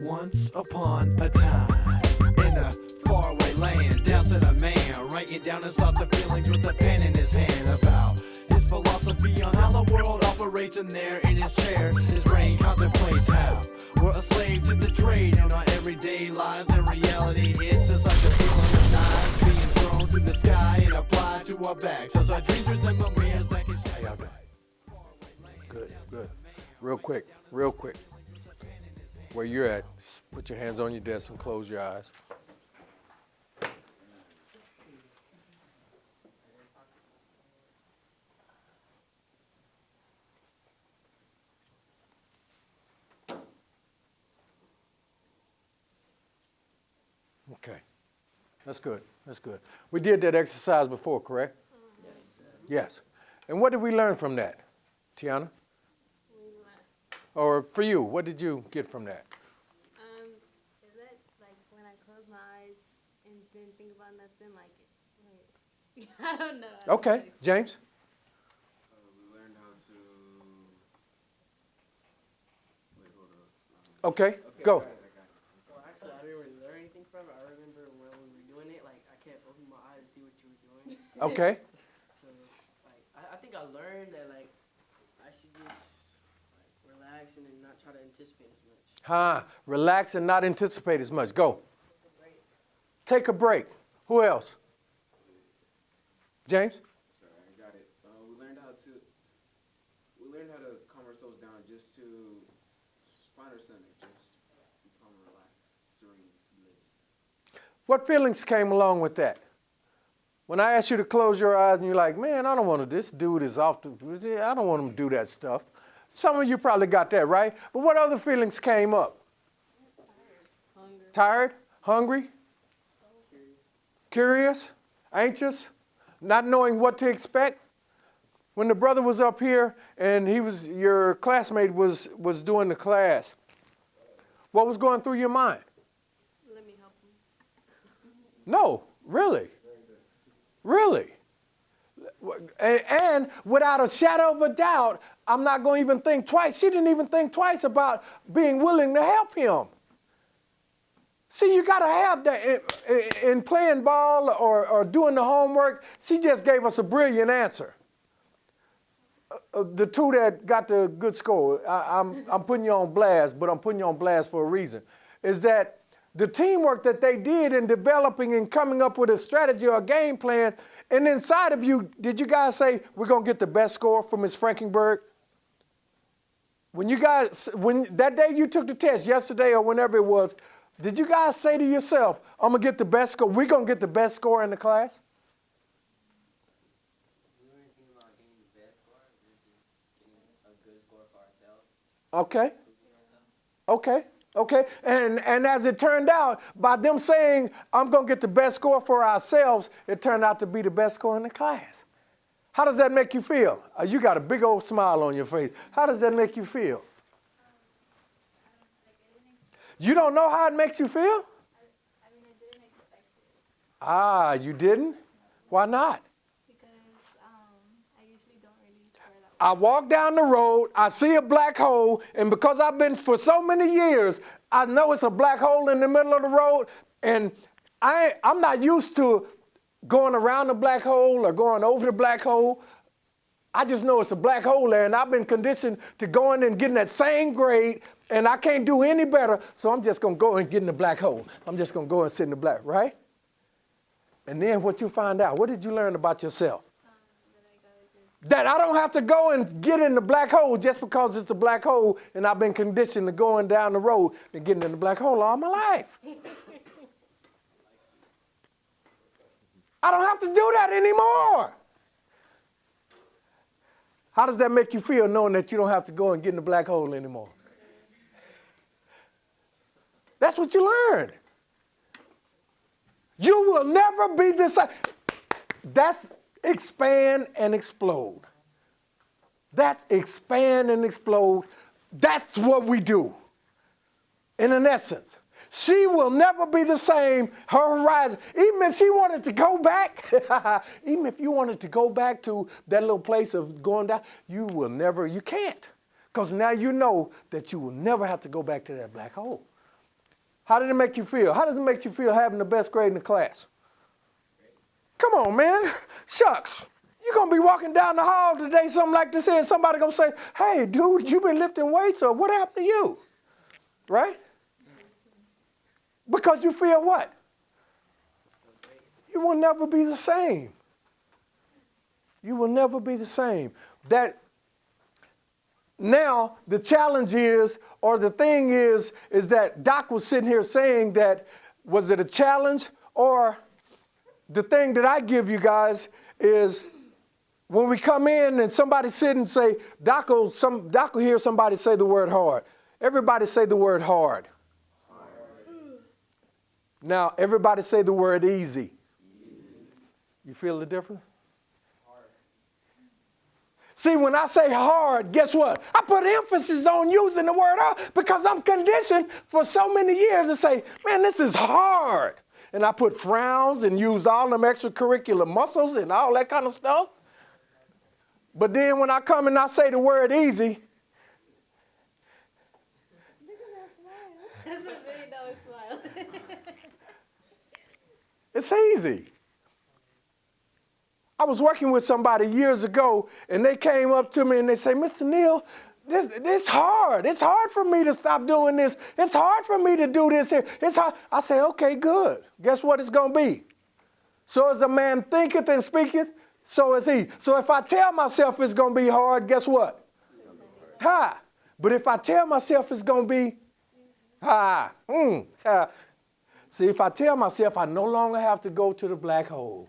Once upon a time, in a faraway land, down to the man, writing down his thoughts and feelings with a pen in his hand about his philosophy on how the world operates. And there in his chair, his brain contemplates how we're a slave to the trade in our everyday lives, and reality hits us like a feeling of knives being thrown through the sky and applied to our backs as our dreams resemble mirrors that can shine. How y'all doing? Good, good. Real quick. Where you're at, just put your hands on your desk and close your eyes. Okay, that's good. We did that exercise before, correct? Yes. And what did we learn from that, Tiana? Or for you, what did you get from that? Is it like when I close my eyes and didn't think about nothing, I don't know. Okay, James? We learned how to. Wait, hold on. Okay, go. Well, actually, I didn't really learn anything from it. I remember when we were doing it, like, I kept opening my eyes to see what you were doing. Okay. So, like, I think I learned that, like, I should just, like, relax and then not try to anticipate as much. Relax and not anticipate as much. Go. Take a break. Who else? James? Sorry, I got it. We learned how to calm ourselves down, just to find our center, just be calm and relaxed, serene, bliss. What feelings came along with that? When I asked you to close your eyes and you're like, man, I don't want to, this dude is off the, I don't want him to do that stuff. Some of you probably got that, right? But what other feelings came up? Tired? Hungry? Curious? Anxious? Not knowing what to expect? When the brother was up here and your classmate was doing the class, what was going through your mind? Let me help him. No, really? Really? And without a shadow of a doubt, I'm not going to even think twice. She didn't even think twice about being willing to help him. See, you got to have that in playing ball or doing the homework. She just gave us a brilliant answer. The two that got the good score, I'm putting you on blast, but I'm putting you on blast for a reason, is that the teamwork that they did in developing and coming up with a strategy or a game plan, and inside of you, did you guys say, we're going to get the best score from Ms. Frankenberg? When that day you took the test, yesterday or whenever it was, did you guys say to yourself, I'm going to get the best score, we're going to get the best score in the class? We weren't thinking about getting the best score, we were just getting a good score for ourselves. Okay. And as it turned out, by them saying, I'm going to get the best score for ourselves, it turned out to be the best score in the class. How does that make you feel? You got a big old smile on your face. How does that make you feel? You don't know how it makes you feel? I mean, I didn't expect it. You didn't? Why not? Because I usually don't really care that much. I walk down the road, I see a black hole, and because I've been for so many years, I know it's a black hole in the middle of the road, and I'm not used to going around the black hole or going over the black hole. I just know it's a black hole there, and I've been conditioned to going and getting that same grade, and I can't do any better, so I'm just going to go and get in the black hole. I'm just going to go and sit in the black, right? And then what you find out, what did you learn about yourself? That I don't have to go and get in the black hole just because it's a black hole, and I've been conditioned to going down the road and getting in the black hole all my life. I don't have to do that anymore. How does that make you feel knowing that you don't have to go and get in the black hole anymore? That's what you learned. You will never be the same. That's expand and explode. That's expand and explode. That's what we do. In an essence. She will never be the same, her horizon. Even if she wanted to go back, even if you wanted to go back to that little place of going down, you will never, you can't. Because now you know that you will never have to go back to that black hole. How did it make you feel? How does it make you feel having the best grade in the class? Come on, man. Shucks. You're going to be walking down the hall today, something like this, and somebody going to say, hey, dude, you been lifting weights, or what happened to you? Right? Because you feel what? You will never be the same. You will never be the same. Now, the challenge is, or the thing is that Doc was sitting here saying that, was it a challenge? Or the thing that I give you guys is, when we come in and somebody sit and say, Doc will hear somebody say the word hard. Everybody say the word hard. Now, everybody say the word easy. You feel the difference? See, when I say hard, guess what? I put emphasis on using the word hard because I'm conditioned for so many years to say, man, this is hard. And I put frowns and use all them extracurricular muscles and all that kind of stuff. But then when I come and I say the word easy, Look at that smile. That's a $1 million smile. it's easy. I was working with somebody years ago, and they came up to me and they say, Mr. Neal, this hard. It's hard for me to stop doing this. It's hard for me to do this here. It's hard. I say, okay, good. Guess what it's going to be? So as a man thinketh and speaketh, so is he. So if I tell myself it's going to be hard, guess what? Ha. But if I tell myself it's going to be ha. See, if I tell myself I no longer have to go to the black hole,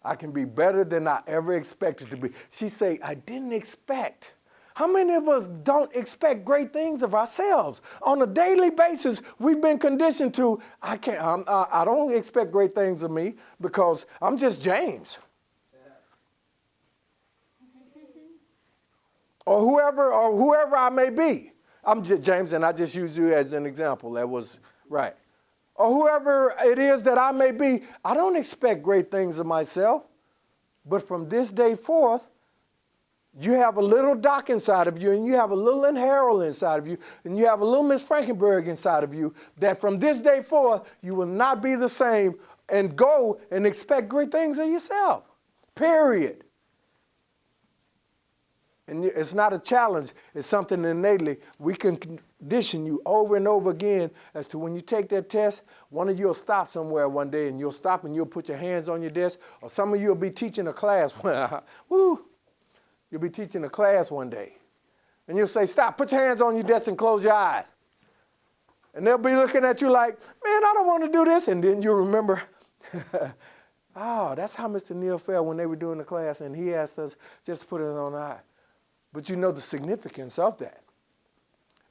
I can be better than I ever expected to be. She say, I didn't expect. How many of us don't expect great things of ourselves? On a daily basis, we've been conditioned to, I don't expect great things of me because I'm just James. Or whoever I may be. I'm just James, and I just use you as an example. That was right. Or whoever it is that I may be, I don't expect great things of myself. But from this day forth, you have a little Doc inside of you, and you have a little Harold inside of you, and you have a little Miss Frankenberg inside of you, that from this day forth, you will not be the same and go and expect great things of yourself. Period. And it's not a challenge. It's something innately. We can condition you over and over again as to when you take that test, one of you will stop somewhere one day and you'll stop and you'll put your hands on your desk, or some of you will be teaching a class. Woo! You'll be teaching a class one day. And you'll say, stop, put your hands on your desk and close your eyes. And they'll be looking at you like, man, I don't want to do this. And then you'll remember, oh, that's how Mr. Neal felt when they were doing the class, and he asked us just to put it on eye. But you know the significance of that.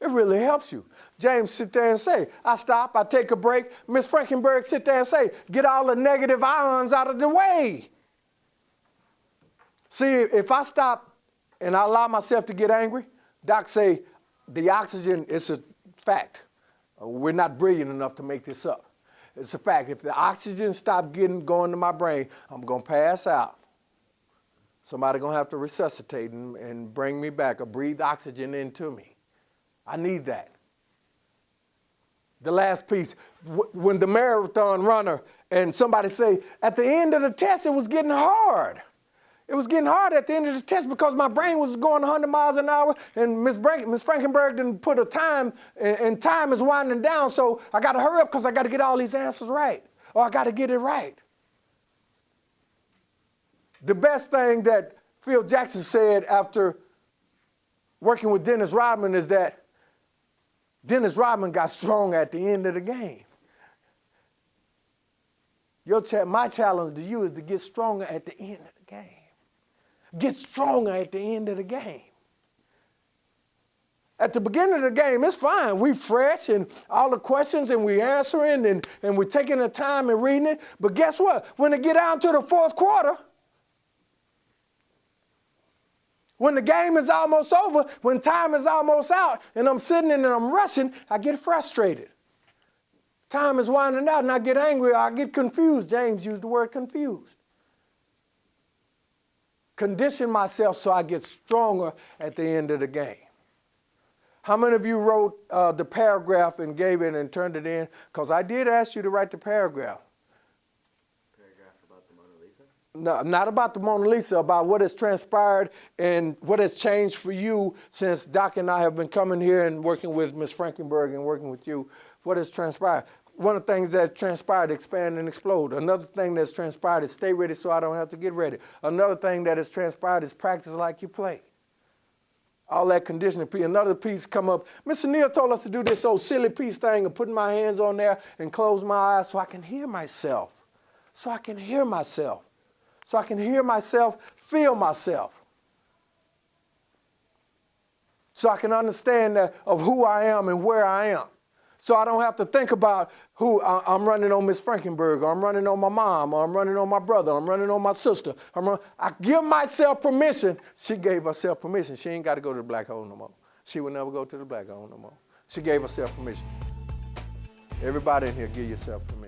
It really helps you. James sit there and say, I stop, I take a break. Miss Frankenberg sit there and say, get all the negative ions out of the way. See, if I stop and I allow myself to get angry, Doc say, the oxygen, it's a fact. We're not brilliant enough to make this up. It's a fact. If the oxygen stop going to my brain, I'm going to pass out. Somebody going to have to resuscitate and bring me back or breathe oxygen into me. I need that. The last piece, when the marathon runner and somebody say, at the end of the test, it was getting hard. It was getting hard at the end of the test because my brain was going 100 miles an hour, and Miss Frankenberg didn't put a time, and time is winding down, so I got to hurry up because I got to get all these answers right, or I got to get it right. The best thing that Phil Jackson said after working with Dennis Rodman is that Dennis Rodman got strong at the end of the game. My challenge to you is to get stronger at the end of the game. Get stronger at the end of the game. At the beginning of the game, it's fine. We fresh and all the questions and we answering and we're taking the time and reading it. But guess what? When it get down to the fourth quarter, when the game is almost over, when time is almost out, and I'm sitting and I'm rushing, I get frustrated. Time is winding out and I get angry, I get confused. James used the word confused. Condition myself so I get stronger at the end of the game. How many of you wrote the paragraph and gave it and turned it in? Because I did ask you to write the paragraph. Paragraph about the Mona Lisa? No, not about the Mona Lisa, about what has transpired and what has changed for you since Doc and I have been coming here and working with Ms. Frankenberg and working with you. What has transpired? One of the things that's transpired, expand and explode. Another thing that's transpired is stay ready so I don't have to get ready. Another thing that has transpired is practice like you play. All that conditioning piece. Another piece come up. Mr. Neal told us to do this old silly piece thing of putting my hands on there and close my eyes so I can hear myself. So I can hear myself. So I can hear myself, feel myself. So I can understand of who I am and where I am. So I don't have to think about who I'm running on Miss Frankenberg, or I'm running on my mom, or I'm running on my brother, or I'm running on my sister. I give myself permission. She gave herself permission. She ain't got to go to the black hole no more. She will never go to the black hole no more. She gave herself permission. Everybody in here, give yourself permission.